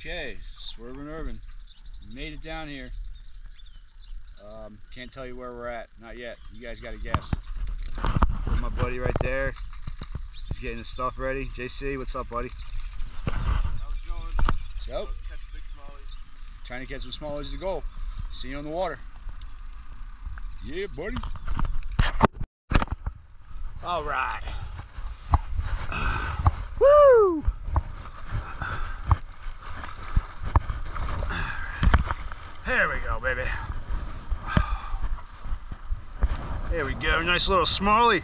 Okay, Swervin' Urban. Made it down here. Can't tell you where we're at. Not yet. You guys got to guess. There's my buddy right there. He's getting his stuff ready. JC, what's up, buddy? How's it going? So, Catch big smallies. trying to catch some smallies is the goal. See you on the water. Yeah, buddy. All right. Woo! There we go, baby. There we go. Nice little smallie.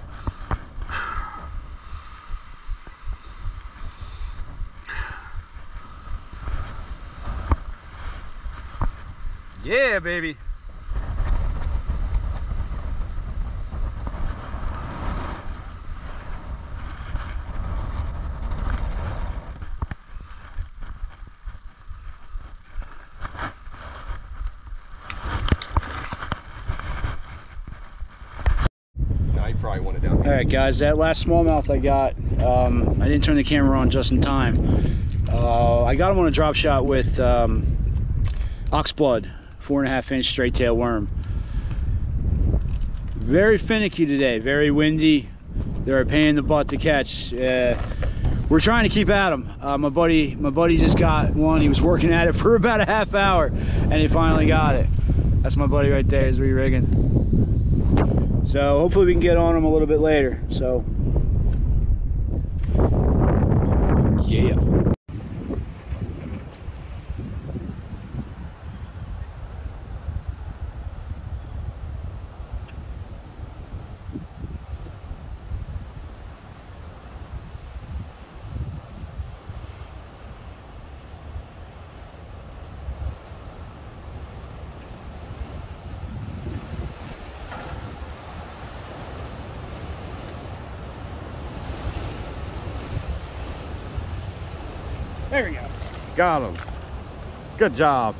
Yeah, baby. Probably want it down here. All right, guys, that last smallmouth I got, I didn't turn the camera on just in time. I got him on a drop shot with ox blood, 4.5-inch straight tail worm. Very finicky today, very windy. They're a pain in the butt to catch. We're trying to keep at them. My buddy just got one. He was working at it for about a half hour, and he finally got it. That's my buddy right there. He's re-rigging. So hopefully we can get on them a little bit later. So yeah. There we go. Got him. Good job.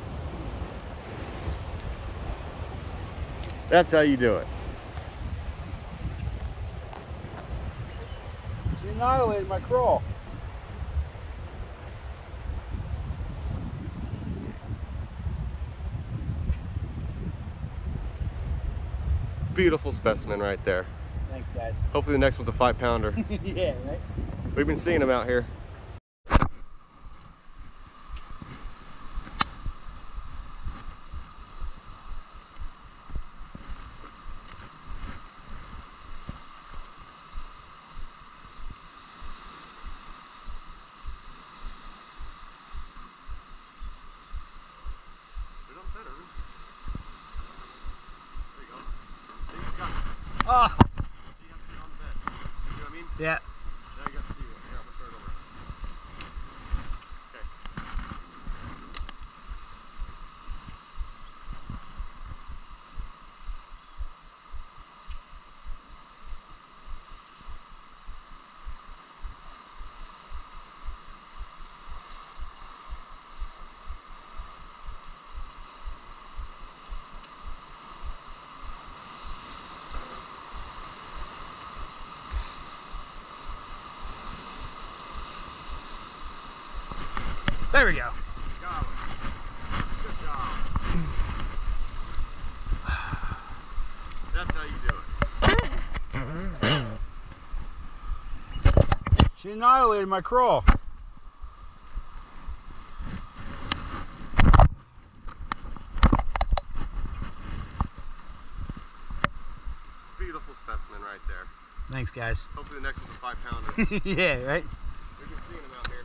That's how you do it. She annihilated my crawl. Beautiful specimen right there. Thanks, guys. Hopefully the next one's a 5-pounder. Yeah, right? We've been seeing them out here. Ah. So you have to get on the bed. You know what I mean? Yeah. Now you got to see it. Here, I'm going to start over. There we go. Got him. Good job. That's how you do it. She annihilated my crawl. Beautiful specimen right there. Thanks, guys. Hopefully the next one's a 5-pounder. Yeah, right? We've been seeing them out here.